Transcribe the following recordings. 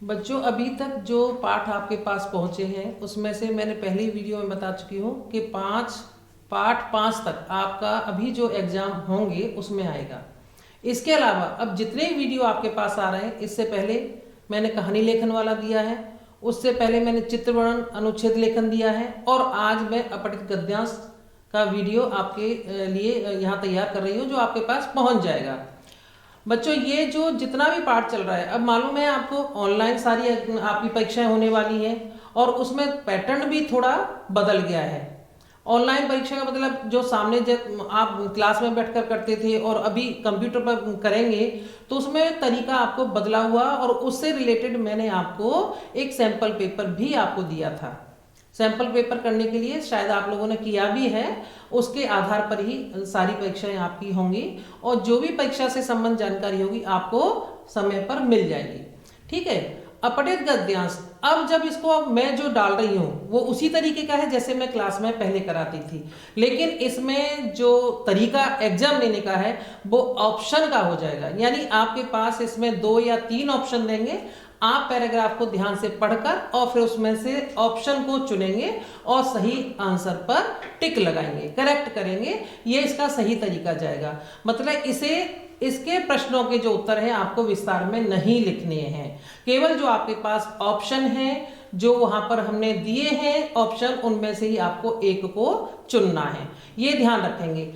बच्चों अभी तक जो पाठ आपके पास पहुंचे हैं उसमें से मैंने पहली वीडियो में बता चुकी हूँ कि पाठ 5 तक आपका अभी जो एग्जाम होंगे उसमें आएगा। इसके अलावा अब जितने वीडियो आपके पास आ रहे हैं, इससे पहले मैंने कहानी लेखन वाला दिया है, उससे पहले मैंने चित्र वर्णन अनुच्छेद लेखन दिया है, और आज मैं अपठित गद्यांश का वीडियो आपके लिए यहाँ तैयार कर रही हूँ जो आपके पास पहुँच जाएगा। बच्चों ये जो जितना भी पाठ चल रहा है, अब मालूम है आपको ऑनलाइन सारी आपकी परीक्षाएं होने वाली हैं और उसमें पैटर्न भी थोड़ा बदल गया है। ऑनलाइन परीक्षा का मतलब जो सामने जब आप क्लास में बैठकर करते थे और अभी कंप्यूटर पर करेंगे तो उसमें तरीका आपको बदला हुआ, और उससे रिलेटेड मैंने आपको एक सैंपल पेपर भी आपको दिया था। सैंपल पेपर करने के लिए शायद आप लोगों ने किया भी है, उसके आधार पर ही सारी परीक्षाएं आपकी होंगी और जो भी परीक्षा से संबंध जानकारी होगी आपको समय पर मिल जाएगी। ठीक है। अपठित गद्यांश, अब जब इसको मैं जो डाल रही हूँ वो उसी तरीके का है जैसे मैं क्लास में पहले कराती थी, लेकिन इसमें जो तरीका एग्जाम लेने का है वो ऑप्शन का हो जाएगा। यानी आपके पास इसमें 2 या 3 ऑप्शन देंगे, आप पैराग्राफ को ध्यान से पढ़कर और फिर उसमें से ऑप्शन को चुनेंगे और सही आंसर पर टिक लगाएंगे, करेक्ट करेंगे। ये इसका सही तरीका जाएगा। मतलब इसके प्रश्नों के जो उत्तर हैं आपको विस्तार में नहीं लिखने हैं, केवल जो आपके पास ऑप्शन है जो वहां पर हमने दिए हैं ऑप्शन, उनमें से ही आपको एक को चुनना है। ये ध्यान रखेंगे।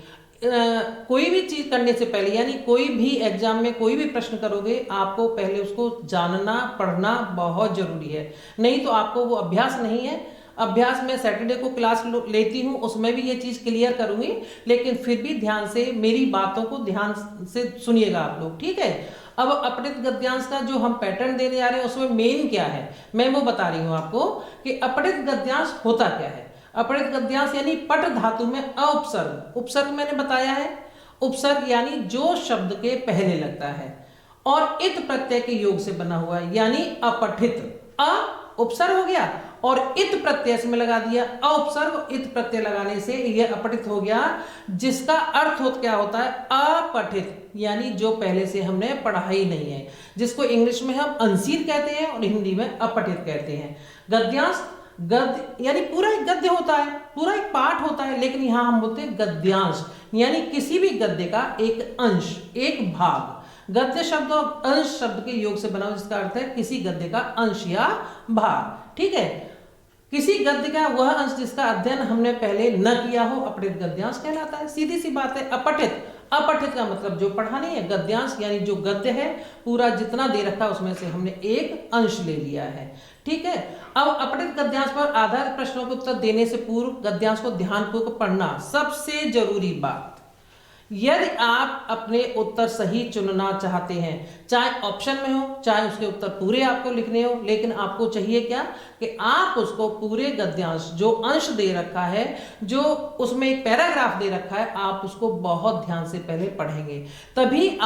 कोई भी चीज करने से पहले, यानी कोई भी एग्जाम में कोई भी प्रश्न करोगे आपको पहले उसको जानना पढ़ना बहुत जरूरी है, नहीं तो आपको वो अभ्यास नहीं है। अभ्यास में सैटरडे को क्लास लेती हूँ, उसमें भी ये चीज क्लियर करूंगी, लेकिन फिर भी ध्यान से मेरी बातों को ध्यान से सुनिएगा आप लोग। ठीक है। अब अपठित गद्यांश का जो हम पैटर्न देने जा रहे हैं उसमें मेन क्या है मैं वो बता रही हूँ आपको कि अपठित गद्यांश होता क्या है। अपठित गद्यांश यानी पट धातु में उपसर्ग, उपसर्ग मैंने बताया है। उपसर्ग यानी जो शब्द के पहले लगता है और इत प्रत्यय के योग से बना हुआ है, यानी अपठित। उपसर्ग हो गया और इत प्रत्यय से में लगा दिया उपसर्ग, इत प्रत्यय लगाने से यह अपठित हो गया, जिसका अर्थ क्या होता है अपठित, यानी जो पहले से हमने पढ़ा ही नहीं है, जिसको इंग्लिश में हम अनसीन कहते हैं और हिंदी में अपठित कहते हैं। गद्यांश, गद्य यानी पूरा एक गद्य होता है, पूरा एक पाठ होता है, लेकिन यहां हम बोलते हैं गद्यांश, यानी किसी भी गद्य का एक अंश, एक भाग। गद्य शब्द और अंश शब्द के योग से बना हुआ, जिसका अर्थ है किसी गद्य का अंश या भाग। ठीक है। किसी गद्य का वह अंश जिसका अध्ययन हमने पहले न किया हो अपठित गद्यांश कहलाता है। सीधी सी बात है। अपठित का मतलब जो पढ़ा नहीं है। गद्यांश यानी जो गद्य है पूरा जितना दे रखा उसमें से हमने एक अंश ले लिया है। ठीक है। अब अपठित गद्यांश पर आधारित प्रश्नों के उत्तर देने से पूर्व गद्यांश को ध्यानपूर्वक पढ़ना सबसे जरूरी बात। यदि आप अपने उत्तर सही चुनना चाहते हैं, चाहे ऑप्शन में हो चाहे उसके उत्तर पूरे आपको लिखने हो, लेकिन आपको चाहिए क्या कि आप उसको पूरे गद्यांश जो अंश दे रखा है, जो उसमें एक पैराग्राफ दे रखा है, आप उसको बहुत ध्यान से पहले पढ़ेंगे। तभी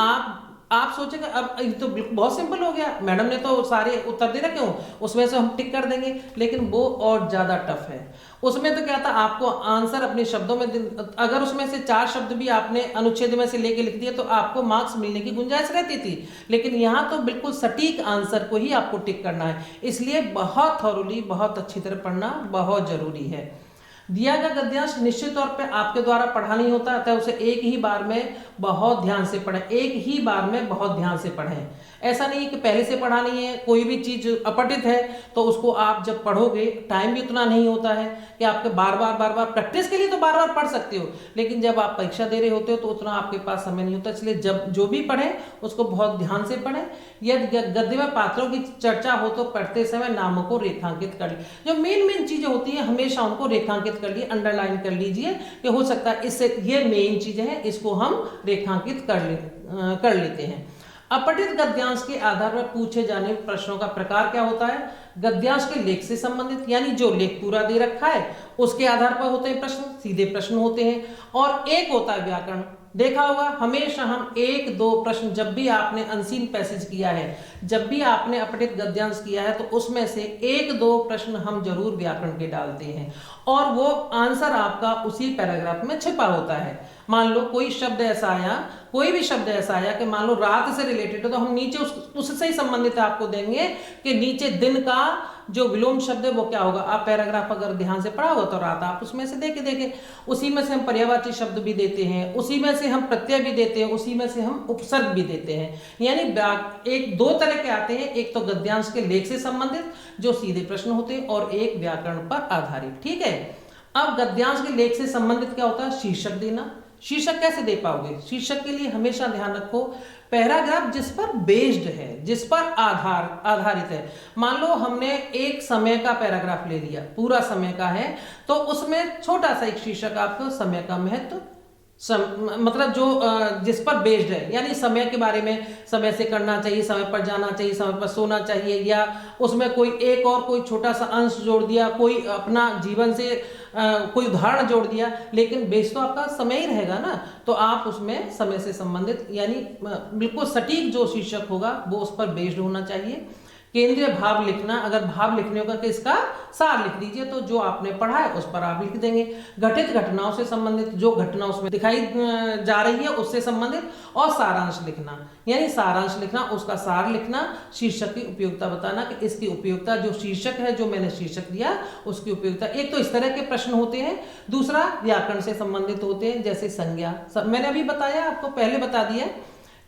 आप सोचेंगे अब ये तो बहुत सिंपल हो गया, मैडम ने तो सारे उत्तर दे रखे हो उसमें से हम टिक कर देंगे, लेकिन वो और ज्यादा टफ है। उसमें तो क्या था, आपको आंसर अपने शब्दों में, अगर उसमें से 4 शब्द भी आपने अनुच्छेद में से लेके लिख दिए तो आपको मार्क्स मिलने की गुंजाइश रहती थी, लेकिन यहाँ तो बिल्कुल सटीक आंसर को ही आपको टिक करना है। इसलिए बहुत थॉरोली, बहुत अच्छी तरह पढ़ना बहुत जरूरी है। दिया गया गद्यांश निश्चित तौर पे आपके द्वारा पढ़ा नहीं होता, अतः उसे एक ही बार में बहुत ध्यान से पढ़ें, एक ही बार में बहुत ध्यान से पढ़ें। ऐसा नहीं है कि पहले से पढ़ा नहीं है, कोई भी चीज अपठित है तो उसको आप जब पढ़ोगे, टाइम भी उतना नहीं होता है कि आपके बार बार प्रैक्टिस के लिए तो बार बार पढ़ सकते हो, लेकिन जब आप परीक्षा दे रहे होते हो तो उतना आपके पास समय नहीं होता। इसलिए जब जो भी पढ़ें उसको बहुत ध्यान से पढ़ें। यदि गद्य में पात्रों की चर्चा हो तो पढ़ते समय नामों को रेखांकित कर ली, जो मेन चीजें होती है हमेशा उनको रेखांकित कर लिए, अंडरलाइन कर लीजिए, कि हो सकता है इससे ये मेन चीजें हैं, इसको हम रेखांकित कर लेते हैं। अपठित गद्यांश के आधार पर पूछे जाने प्रश्नों का प्रकार क्या होता है। गद्यांश के लेख से संबंधित, यानी जो लेख पूरा दे रखा है उसके आधार पर होते हैं प्रश्न, सीधे प्रश्न होते हैं, और एक होता है व्याकरण। देखा होगा हमेशा हम एक दो प्रश्न, जब भी आपने अनसीन पैसेज किया है, जब भी आपने अपठित गद्यांश किया है, तो उसमें से एक दो प्रश्न हम जरूर व्याकरण के डालते हैं, और वो आंसर आपका उसी पैराग्राफ में छिपा होता है। मान लो कोई शब्द ऐसा आया, कोई भी शब्द ऐसा आया कि मान लो रात से रिलेटेड है, तो हम नीचे उससे ही संबंधित आपको देंगे कि नीचे दिन का जो विलोम शब्द है वो क्या होगा। आप पैराग्राफ अगर ध्यान से पढ़ा हो तो रात आप उसमें से देखे उसी में से हम पर्यायवाची शब्द भी देते हैं, उसी में से हम प्रत्यय भी देते हैं, उसी में से हम उपसर्ग भी देते हैं। यानी एक दो तरह के आते हैं, एक तो गद्यांश के लेख से संबंधित जो सीधे प्रश्न होते हैं, और एक व्याकरण पर आधारित। ठीक है, अब गद्यांश के लेख से संबंधित क्या होता है, शीर्षक देना। शीर्षक कैसे दे पाओगे, शीर्षक के लिए हमेशा ध्यान रखो पैराग्राफ जिस पर बेस्ड है, जिस पर आधारित है। मान लो हमने एक समय का पैराग्राफ ले लिया, पूरा समय का है, तो उसमें छोटा सा एक शीर्षक आपको समय का महत्व, मतलब जो जिस पर बेस्ड है, यानी समय के बारे में, समय से करना चाहिए, समय पर जाना चाहिए, समय पर सोना चाहिए, या उसमें कोई एक और कोई छोटा सा अंश जोड़ दिया, कोई अपना जीवन से कोई उदाहरण जोड़ दिया, लेकिन बेस तो आपका समय ही रहेगा ना। तो आप उसमें समय से संबंधित, यानी बिल्कुल सटीक जो शीर्षक होगा वो उस पर बेस्ड होना चाहिए। केंद्रीय भाव लिखना, अगर भाव लिखने होगा कि इसका सार लिख दीजिए, तो जो आपने पढ़ा है उस पर आप लिख देंगे। घटित घटनाओं से संबंधित, जो घटना उसमें दिखाई जा रही है उससे संबंधित, और सारांश लिखना, यानी सारांश लिखना, उसका सार लिखना, शीर्षक की उपयोगिता बताना कि इसकी उपयोगिता, जो शीर्षक है, जो मैंने शीर्षक दिया उसकी उपयोगिता। एक तो इस तरह के प्रश्न होते हैं, दूसरा व्याकरण से संबंधित होते हैं, जैसे संज्ञा। मैंने अभी बताया, आपको पहले बता दिया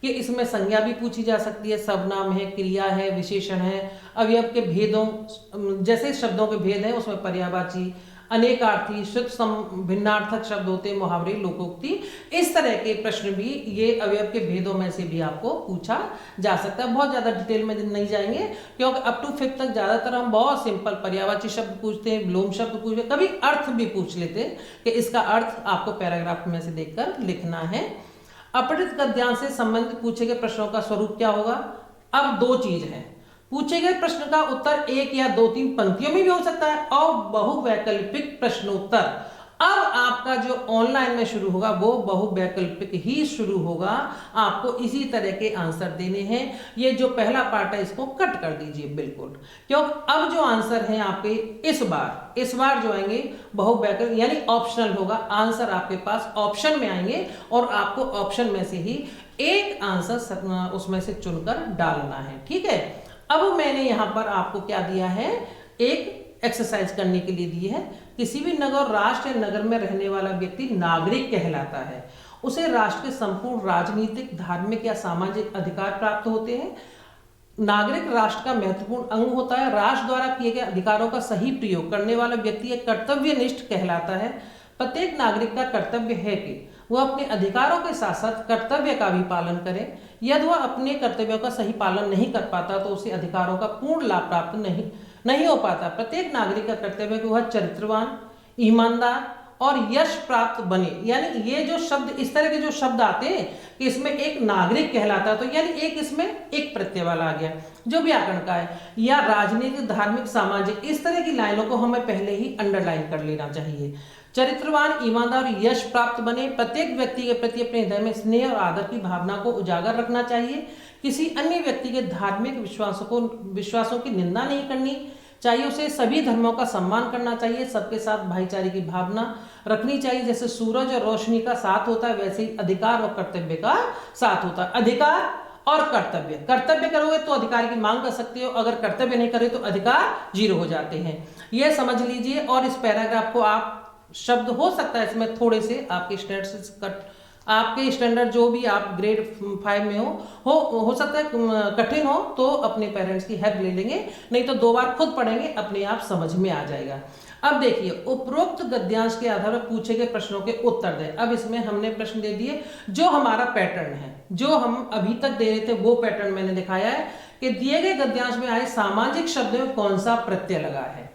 कि इसमें संज्ञा भी पूछी जा सकती है, सर्वनाम है, क्रिया है, विशेषण है, अवयव के भेदों, जैसे शब्दों के भेद हैं उसमें पर्यायवाची, अनेकार्थी, शुद्ध भिन्नार्थक शब्द होते हैं, मुहावरे, लोकोक्ति, इस तरह के प्रश्न भी ये अवयव के भेदों में से भी आपको पूछा जा सकता है। बहुत ज्यादा डिटेल में नहीं जाएंगे, क्योंकि अप टू 5th तक ज्यादातर हम बहुत सिंपल पर्यायवाची शब्द पूछते हैं, विलोम शब्द पूछते हैं, कभी अर्थ भी पूछ लेते हैं कि इसका अर्थ आपको पैराग्राफ में से देखकर लिखना है। अपठित गद्यांश से संबंधित पूछे गए प्रश्नों का स्वरूप क्या होगा। अब दो चीज है, पूछे गए प्रश्न का उत्तर एक या दो तीन पंक्तियों में भी हो सकता है, और बहुवैकल्पिक प्रश्नोत्तर। अब आपका जो ऑनलाइन में शुरू होगा वो बहुवैकल्पिक ही शुरू होगा, आपको इसी तरह के आंसर देने हैं। ये जो पहला पार्ट है इसको कट कर दीजिए बिल्कुल, क्योंकि अब जो आंसर है आपके इस बार जो आएंगे बहुवैकल्पिक, यानी ऑप्शनल होगा। आंसर आपके पास ऑप्शन में आएंगे, और आपको ऑप्शन में से ही एक आंसर उसमें से चुनकर डालना है। ठीक है, अब मैंने यहां पर आपको क्या दिया है, एक एक्सरसाइज करने के लिए दी है। किसी भी नगर, राष्ट्र या नगर में रहने वाला व्यक्ति नागरिक कहलाता है। उसे राष्ट्र के संपूर्ण राजनीतिक, धार्मिक या सामाजिक अधिकार प्राप्त होते हैं। नागरिक राष्ट्र का महत्वपूर्ण अंग होता है। राष्ट्र द्वारा किए गए अधिकारों का सही प्रयोग करने वाला व्यक्ति एक कर्तव्यनिष्ठ कहलाता है। प्रत्येक नागरिक का कर्तव्य है कि वह अपने अधिकारों के साथ साथ कर्तव्य का भी पालन करे। यदि वह अपने कर्तव्यों का सही पालन नहीं कर पाता तो उसे अधिकारों का पूर्ण लाभ प्राप्त नहीं हो पाता। प्रत्येक नागरिक का कर्तव्य है कि वह चरित्रवान, ईमानदार और यश प्राप्त बने। यानी ये जो शब्द, इस तरह के जो शब्द आते हैं कि इसमें एक नागरिक कहलाता, तो यानी एक इसमें एक प्रत्यय वाला आ गया जो व्याकरण का है, या राजनीतिक, धार्मिक, सामाजिक, इस तरह की लाइनों को हमें पहले ही अंडरलाइन कर लेना चाहिए। चरित्रवान, ईमानदार, यश प्राप्त बने। प्रत्येक व्यक्ति के प्रति अपने हृदय में स्नेह और आदर की भावना को उजागर रखना चाहिए। किसी अन्य व्यक्ति के धार्मिक विश्वासों की निंदा नहीं करनी चाहिए। उसे सभी धर्मों का सम्मान करना चाहिए। सबके साथ भाईचारे की भावना रखनी चाहिए। जैसे सूरज और रोशनी का साथ होता है, वैसे ही अधिकार और कर्तव्य का साथ होता है। अधिकार और कर्तव्य करोगे तो अधिकार की मांग कर सकते हो, अगर कर्तव्य नहीं करे तो अधिकार 0 हो जाते हैं। यह समझ लीजिए। और इस पैराग्राफ को आप, शब्द हो सकता है इसमें थोड़े से आपके स्टैंडर्ड से कट, आपके स्टैंडर्ड जो भी आप ग्रेड 5 में हो सकता है कठिन हो, तो अपने पेरेंट्स की हेल्प ले लेंगे, नहीं तो 2 बार खुद पढ़ेंगे, अपने आप समझ में आ जाएगा। अब देखिए, उपरोक्त गद्यांश के आधार पर पूछे गए प्रश्नों के उत्तर दें। अब इसमें हमने प्रश्न दे दिए, जो हमारा पैटर्न है, जो हम अभी तक दे रहे थे वो पैटर्न मैंने दिखाया है कि दिए गए गद्यांश में आए सामाजिक शब्द में कौन सा प्रत्यय लगा है।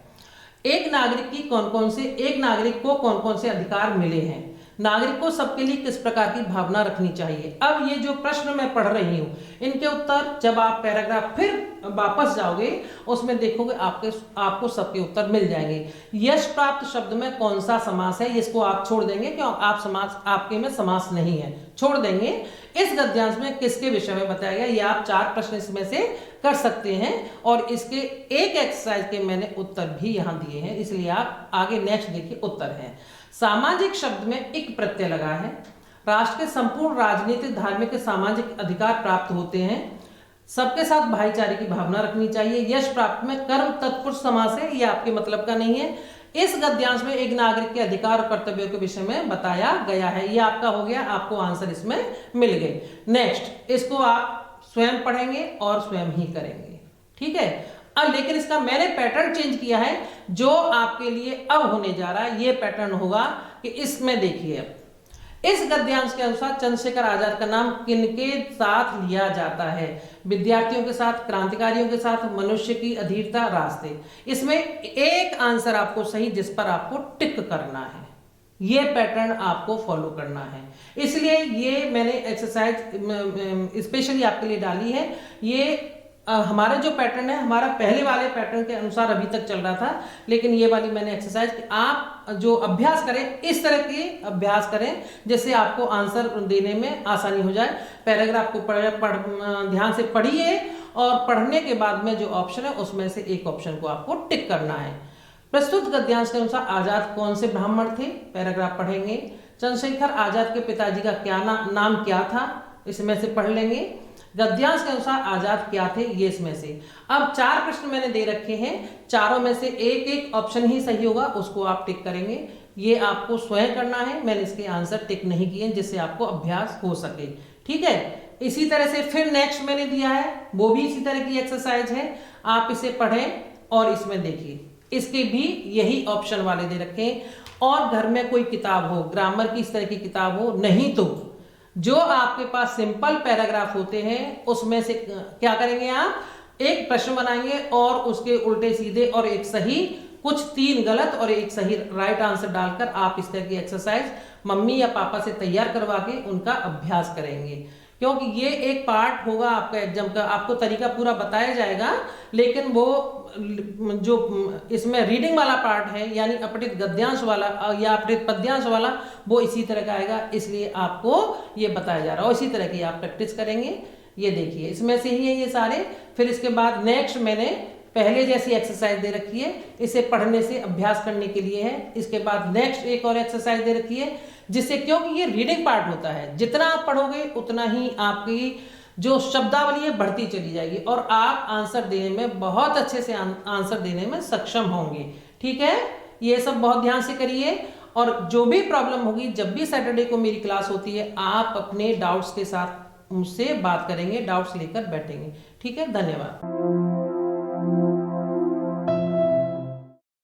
एक नागरिक को कौन कौन से अधिकार मिले हैं। नागरिक को सबके लिए किस प्रकार की भावना रखनी चाहिए। अब ये जो प्रश्न मैं पढ़ रही हूँ, इनके उत्तर जब आप पैराग्राफ फिर वापस जाओगे उसमें देखोगे आपको सबके उत्तर मिल जाएंगे। यश प्राप्त शब्द में कौन सा समास है, इसको आप छोड़ देंगे, क्यों आप समास आपके में समास नहीं है, छोड़ देंगे। इस गद्यांश में किसके विषय में बताया गया, ये आप 4 प्रश्न इसमें से कर सकते हैं और इसके एक एक्सरसाइज के मैंने उत्तर भी यहां दिए हैं, इसलिए आप आगे नेक्स्ट देखिए उत्तर है। सामाजिक शब्द में इक प्रत्यय लगा है। राष्ट्र के संपूर्ण राजनीतिक, धार्मिक, सामाजिक अधिकार प्राप्त होते हैं। सबके साथ भाईचारे की भावना रखनी चाहिए। यश प्राप्त में कर्म तत्पुरुष समास है, ये आपके मतलब का नहीं है। इस गद्यांश में एक नागरिक के अधिकार और कर्तव्यों के विषय में बताया गया है, ये आपका हो गया, आपको आंसर इसमें मिल गए। नेक्स्ट, इसको आप स्वयं पढ़ेंगे और स्वयं ही करेंगे, ठीक है। अब लेकिन इसका मैंने पैटर्न चेंज किया है, जो आपके लिए अब होने जा रहा है ये पैटर्न होगा कि इसमें देखिए, इस गद्यांश के अनुसार चंद्रशेखर आजाद का नाम किनके साथ लिया जाता है। विद्यार्थियों के साथ, क्रांतिकारियों के साथ, मनुष्य की अधीरता, रास्ते। इसमें एक आंसर आपको सही, जिस पर आपको टिक करना है, ये पैटर्न आपको फॉलो करना है। इसलिए ये मैंने एक्सरसाइज स्पेशली आपके लिए डाली है। ये हमारा जो पैटर्न है, हमारा पहले वाले पैटर्न के अनुसार अभी तक चल रहा था, लेकिन ये वाली मैंने एक्सरसाइज, आप जो अभ्यास करें इस तरह के अभ्यास करें जिससे आपको आंसर देने में आसानी हो जाए। पैराग्राफ को ध्यान से पढ़िए और पढ़ने के बाद में जो ऑप्शन है उसमें से एक ऑप्शन को आपको टिक करना है। प्रस्तुत गद्यांश के अनुसार आजाद कौन से ब्राह्मण थे, पैराग्राफ पढ़ेंगे। चंद्रशेखर आजाद के पिताजी का क्या नाम क्या था, इसमें से पढ़ लेंगे। गद्यांश के अनुसार आजाद क्या थे, ये इसमें से। अब 4 प्रश्न मैंने दे रखे हैं, चारों में से एक एक ऑप्शन ही सही होगा, उसको आप टिक करेंगे। ये आपको स्वयं करना है, मैंने इसके आंसर टिक नहीं किए जिससे आपको अभ्यास हो सके, ठीक है। इसी तरह से फिर नेक्स्ट मैंने दिया है, वो भी इसी तरह की एक्सरसाइज है, आप इसे पढ़ें और इसमें देखिए, इसके भी यही ऑप्शन वाले दे रखे। और घर में कोई किताब हो, ग्रामर की इस तरह की किताब हो, नहीं तो जो आपके पास सिंपल पैराग्राफ होते हैं उसमें से क्या करेंगे, आप एक प्रश्न बनाएंगे और उसके उल्टे सीधे और एक सही, कुछ 3 गलत और एक सही राइट आंसर डालकर आप इस तरह की एक्सरसाइज मम्मी या पापा से तैयार करवा के उनका अभ्यास करेंगे। क्योंकि ये एक पार्ट होगा आपका एग्जाम का, आपको तरीका पूरा बताया जाएगा, लेकिन वो जो इसमें रीडिंग वाला पार्ट है, यानी अपठित गद्यांश वाला या अपठित पद्यांश वाला, वो इसी तरह का आएगा, इसलिए आपको ये बताया जा रहा है और इसी तरह की आप प्रैक्टिस करेंगे। ये देखिए, इसमें से ही है ये सारे। फिर इसके बाद नेक्स्ट मैंने पहले जैसी एक्सरसाइज दे रखी है, इसे पढ़ने से अभ्यास करने के लिए है। इसके बाद नेक्स्ट एक और एक्सरसाइज दे रखी है, जिससे, क्योंकि ये रीडिंग पार्ट होता है, जितना आप पढ़ोगे उतना ही आपकी जो शब्दावली है बढ़ती चली जाएगी और आप आंसर देने में बहुत अच्छे से आंसर देने में सक्षम होंगे, ठीक है। ये सब बहुत ध्यान से करिए और जो भी प्रॉब्लम होगी, जब भी सैटरडे को मेरी क्लास होती है, आप अपने डाउट्स के साथ मुझसे बात करेंगे, डाउट्स लेकर बैठेंगे, ठीक है। धन्यवाद।